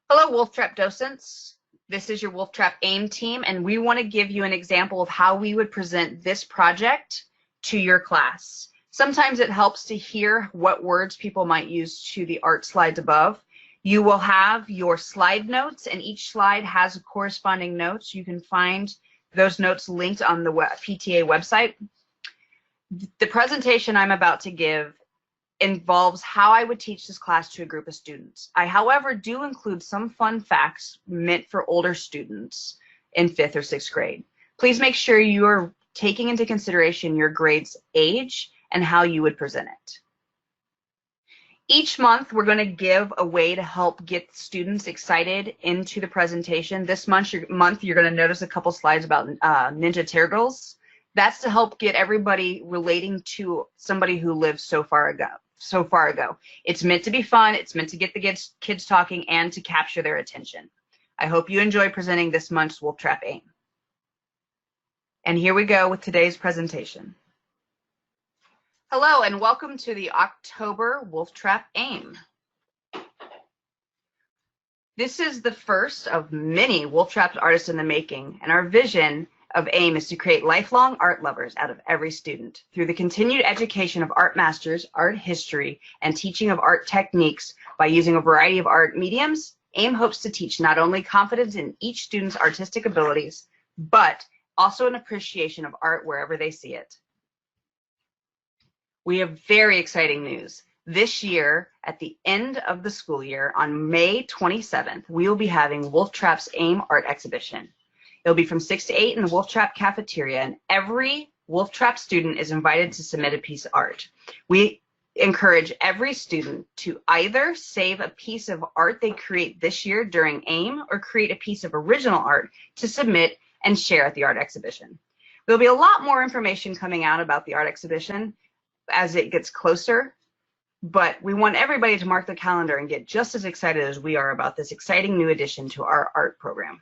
Hello, Wolftrap docents. This is your Wolftrap AIM team, and we want to give you an example of how we would present this project to your class. Sometimes it helps to hear what words people might use to the art slides above. You will have your slide notes, and each slide has corresponding notes. You can find those notes linked on the PTA website. The presentation I'm about to give involves how I would teach this class to a group of students. I, however, do include some fun facts meant for older students in 5th or 6th grade. Please make sure you are taking into consideration your grade's age and how you would present it. Each month, we're going to give a way to help get students excited into the presentation. This month, you're going to notice a couple slides about Ninja Turtles. That's to help get everybody relating to somebody who lived so far ago. It's meant to be fun, it's meant to get the kids talking and to capture their attention. I hope you enjoy presenting this month's Wolftrap AIM. And here we go with today's presentation. Hello and welcome to the October Wolftrap AIM. This is the first of many Wolftrap artists in the making, and our vision of AIM is to create lifelong art lovers out of every student. Through the continued education of art masters, art history, and teaching of art techniques by using a variety of art mediums, AIM hopes to teach not only confidence in each student's artistic abilities, but also an appreciation of art wherever they see it. We have very exciting news. This year, at the end of the school year, on May 27th, we will be having Wolftrap's AIM art exhibition. It'll be from 6 to 8 in the Wolftrap cafeteria, and every Wolftrap student is invited to submit a piece of art. We encourage every student to either save a piece of art they create this year during AIM or create a piece of original art to submit and share at the art exhibition. There'll be a lot more information coming out about the art exhibition as it gets closer, but we want everybody to mark their calendar and get just as excited as we are about this exciting new addition to our art program.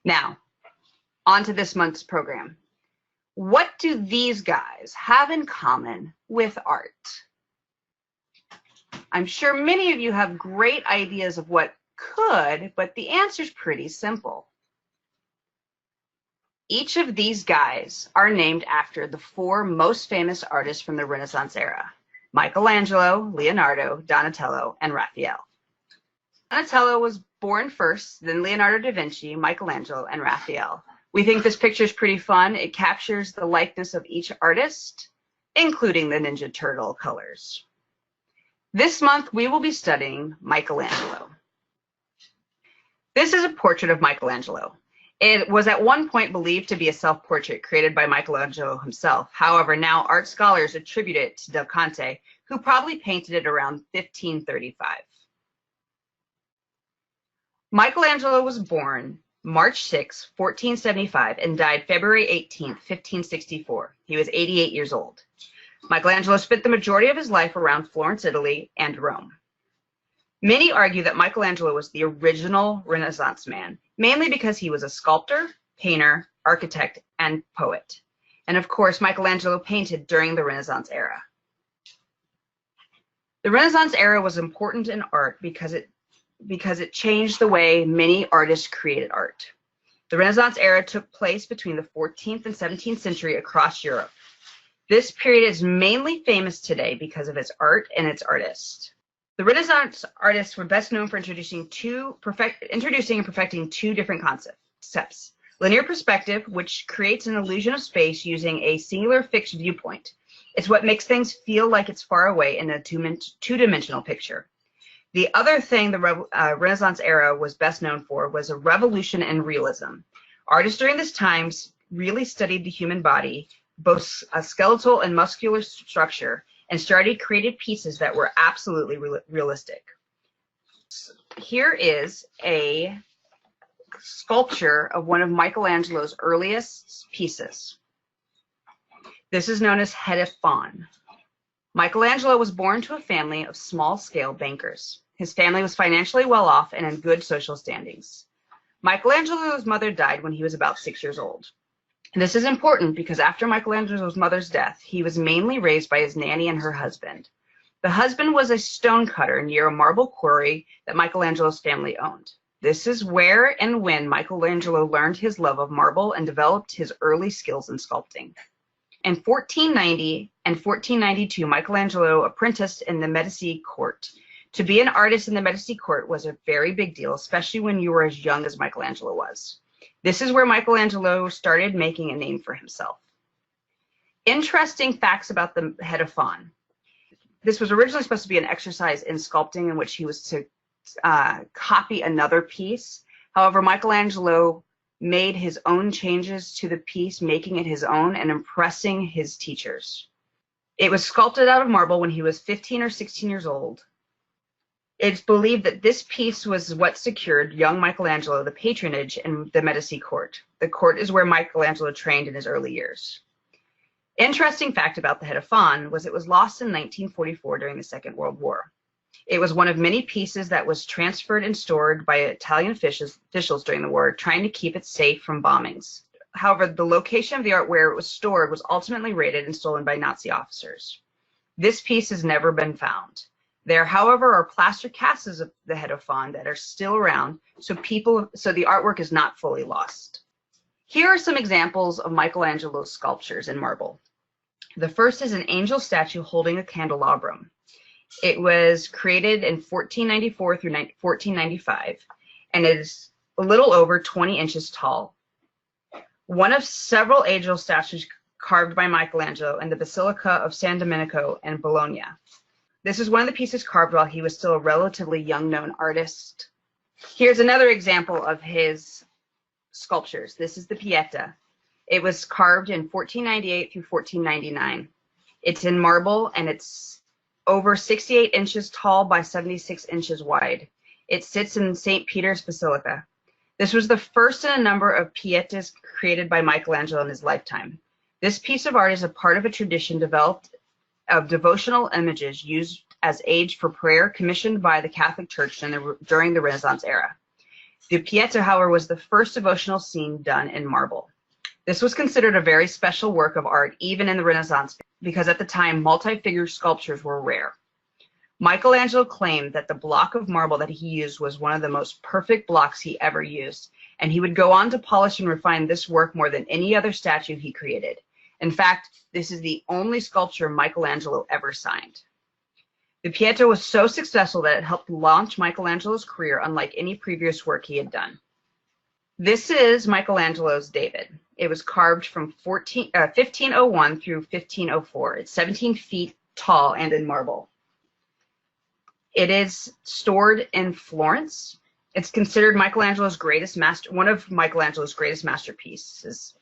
Now, on to this month's program. What do these guys have in common with art? I'm sure many of you have great ideas of what could, but the answer's pretty simple. Each of these guys are named after the 4 most famous artists from the Renaissance era: Michelangelo, Leonardo, Donatello, and Raphael. Donatello was born first, then Leonardo da Vinci, Michelangelo, and Raphael. We think this picture is pretty fun. It captures the likeness of each artist, including the Ninja Turtle colors. This month, we will be studying Michelangelo. This is a portrait of Michelangelo. It was at one point believed to be a self-portrait created by Michelangelo himself. However, now art scholars attribute it to Del Conte, who probably painted it around 1535. Michelangelo was born March 6, 1475, and died February 18, 1564. He was 88 years old. Michelangelo spent the majority of his life around Florence, Italy, and Rome. Many argue that Michelangelo was the original Renaissance man, mainly because he was a sculptor, painter, architect, and poet. And of course, Michelangelo painted during the Renaissance era. The Renaissance era was important in art because it changed the way many artists created art. The Renaissance era took place between the 14th and 17th century across Europe. This period is mainly famous today because of its art and its artists. The Renaissance artists were best known for introducing and perfecting 2 different concepts. Linear perspective, which creates an illusion of space using a singular fixed viewpoint. It's what makes things feel like it's far away in a two-dimensional picture. The other thing the Renaissance era was best known for was a revolution in realism. Artists during this time really studied the human body, both a skeletal and muscular structure, and started creating pieces that were absolutely realistic. Here is a sculpture of one of Michelangelo's earliest pieces. This is known as Head of Faun. Michelangelo was born to a family of small-scale bankers. His family was financially well off and in good social standings. Michelangelo's mother died when he was about 6 years old. And this is important because after Michelangelo's mother's death, he was mainly raised by his nanny and her husband. The husband was a stonecutter near a marble quarry that Michelangelo's family owned. This is where and when Michelangelo learned his love of marble and developed his early skills in sculpting. In 1490 and 1492, Michelangelo apprenticed in the Medici court. To be an artist in the Medici court was a very big deal, especially when you were as young as Michelangelo was. This is where Michelangelo started making a name for himself. Interesting facts about the head of fawn. This was originally supposed to be an exercise in sculpting in which he was to copy another piece. However, Michelangelo made his own changes to the piece, making it his own and impressing his teachers. It was sculpted out of marble when he was 15 or 16 years old. It's believed that this piece was what secured young Michelangelo the patronage in the Medici court. The court is where Michelangelo trained in his early years. Interesting fact about the head of fawn was it was lost in 1944 during the Second World War. It was one of many pieces that was transferred and stored by Italian officials during the war, trying to keep it safe from bombings. However, the location of the art where it was stored was ultimately raided and stolen by Nazi officers. This piece has never been found. There, however, are plaster casts of the head of fawn that are still around, so the artwork is not fully lost. Here are some examples of Michelangelo's sculptures in marble. The first is an angel statue holding a candelabrum. It was created in 1494 through 1495, and it is a little over 20 inches tall. One of several angel statues carved by Michelangelo in the Basilica of San Domenico in Bologna. This is one of the pieces carved while he was still a relatively young known artist. Here's another example of his sculptures. This is the Pieta. It was carved in 1498 through 1499. It's in marble and it's over 68 inches tall by 76 inches wide. It sits in St. Peter's Basilica. This was the first in a number of Pietas created by Michelangelo in his lifetime. This piece of art is a part of a tradition developed of devotional images used as aids for prayer commissioned by the Catholic Church during the Renaissance era. The Pieta, however, was the first devotional scene done in marble. This was considered a very special work of art even in the Renaissance because at the time multi-figure sculptures were rare. Michelangelo claimed that the block of marble that he used was one of the most perfect blocks he ever used, and he would go on to polish and refine this work more than any other statue he created. In fact, this is the only sculpture Michelangelo ever signed. The Pieta was so successful that it helped launch Michelangelo's career unlike any previous work he had done. This is Michelangelo's David. It was carved from 1501 through 1504. It's 17 feet tall and in marble. It is stored in Florence. It's considered one of Michelangelo's greatest masterpieces.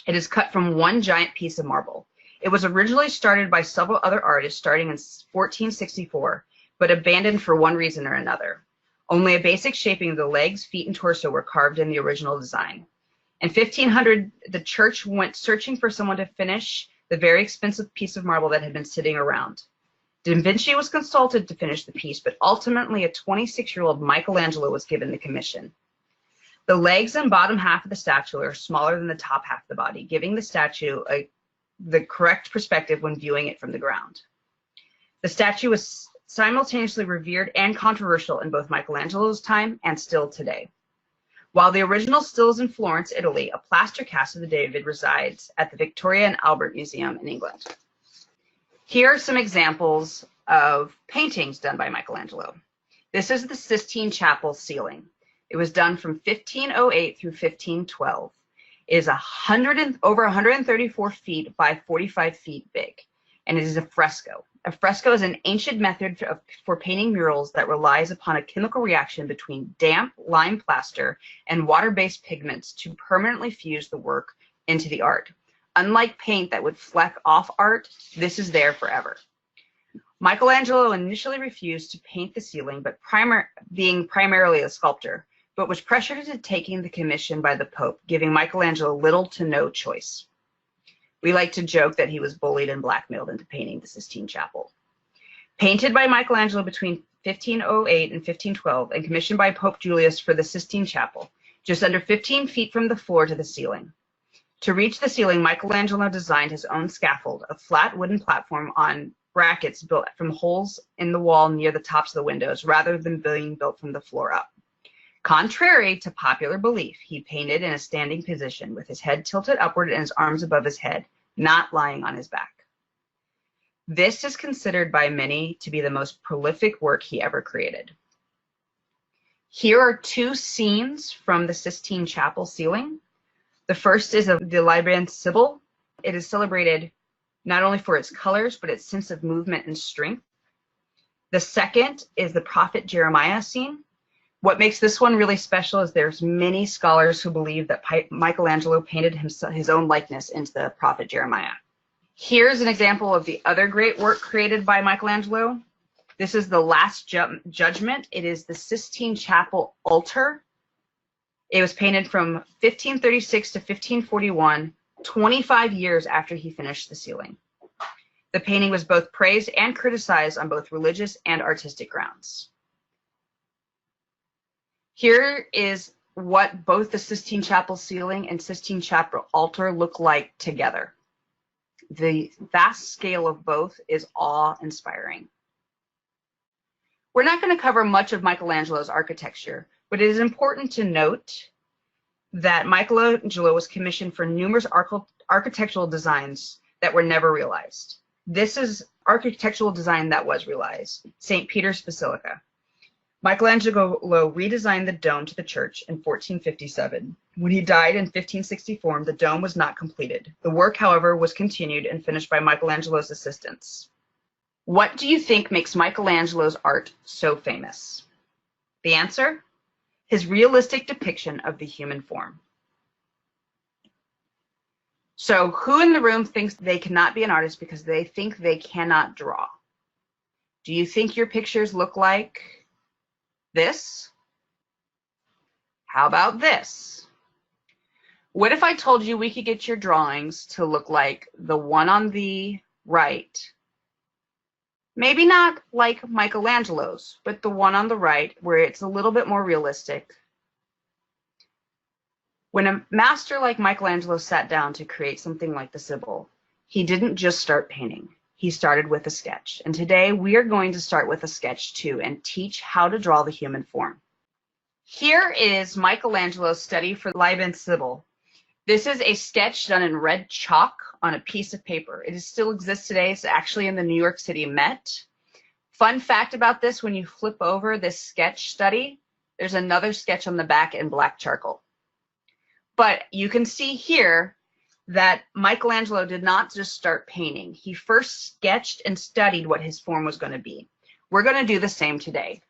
It is cut from one giant piece of marble. It was originally started by several other artists starting in 1464, but abandoned for one reason or another. Only a basic shaping of the legs, feet, and torso were carved in the original design. In 1500, the church went searching for someone to finish the very expensive piece of marble that had been sitting around. Da Vinci was consulted to finish the piece, but ultimately a 26-year-old Michelangelo was given the commission. The legs and bottom half of the statue are smaller than the top half of the body, giving the statue the correct perspective when viewing it from the ground. The statue was simultaneously revered and controversial in both Michelangelo's time and still today. While the original still is in Florence, Italy, a plaster cast of the David resides at the Victoria and Albert Museum in England. Here are some examples of paintings done by Michelangelo. This is the Sistine Chapel ceiling. It was done from 1508 through 1512. It is over 134 feet by 45 feet big, and it is a fresco. A fresco is an ancient method for painting murals that relies upon a chemical reaction between damp lime plaster and water-based pigments to permanently fuse the work into the art. Unlike paint that would fleck off art, this is there forever. Michelangelo initially refused to paint the ceiling, but being primarily a sculptor, but was pressured into taking the commission by the Pope, giving Michelangelo little to no choice. We like to joke that he was bullied and blackmailed into painting the Sistine Chapel. Painted by Michelangelo between 1508 and 1512 and commissioned by Pope Julius for the Sistine Chapel, just under 15 feet from the floor to the ceiling. To reach the ceiling, Michelangelo designed his own scaffold, a flat wooden platform on brackets built from holes in the wall near the tops of the windows rather than being built from the floor up. Contrary to popular belief, he painted in a standing position with his head tilted upward and his arms above his head, not lying on his back. This is considered by many to be the most prolific work he ever created. Here are two scenes from the Sistine Chapel ceiling. The first is of the Libyan Sibyl. It is celebrated not only for its colors, but its sense of movement and strength. The second is the prophet Jeremiah scene. What makes this one really special is there's many scholars who believe that Michelangelo painted his own likeness into the prophet Jeremiah. Here's an example of the other great work created by Michelangelo. This is the Last Judgment. It is the Sistine Chapel altar. It was painted from 1536 to 1541, 25 years after he finished the ceiling. The painting was both praised and criticized on both religious and artistic grounds. Here is what both the Sistine Chapel ceiling and Sistine Chapel altar look like together. The vast scale of both is awe-inspiring. We're not going to cover much of Michelangelo's architecture, but it is important to note that Michelangelo was commissioned for numerous architectural designs that were never realized. This is architectural design that was realized, St. Peter's Basilica. Michelangelo redesigned the dome to the church in 1457. When he died in 1564, the dome was not completed. The work, however, was continued and finished by Michelangelo's assistants. What do you think makes Michelangelo's art so famous? The answer? His realistic depiction of the human form. So, who in the room thinks they cannot be an artist because they think they cannot draw? Do you think your pictures look like this? How about this? What if I told you we could get your drawings to look like the one on the right? Maybe not like Michelangelo's, but the one on the right where it's a little bit more realistic. When a master like Michelangelo sat down to create something like the Sibyl, he didn't just start painting. He started with a sketch. And today we are going to start with a sketch too and teach how to draw the human form. Here is Michelangelo's study for Libyan Sibyl. This is a sketch done in red chalk on a piece of paper. It still exists today. It's actually in the New York City Met. Fun fact about this, when you flip over this sketch study, there's another sketch on the back in black charcoal. But you can see here that Michelangelo did not just start painting. He first sketched and studied what his form was going to be. We're going to do the same today.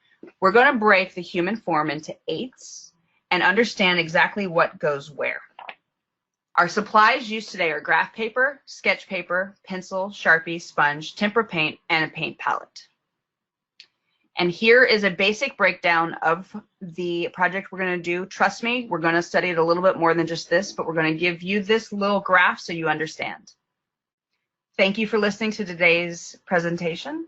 We're going to break the human form into eighths and understand exactly what goes where. Our supplies used today are graph paper, sketch paper, pencil, Sharpie, sponge, tempera paint, and a paint palette. And here is a basic breakdown of the project we're going to do. Trust me, we're going to study it a little bit more than just this, but we're going to give you this little graph so you understand. Thank you for listening to today's presentation.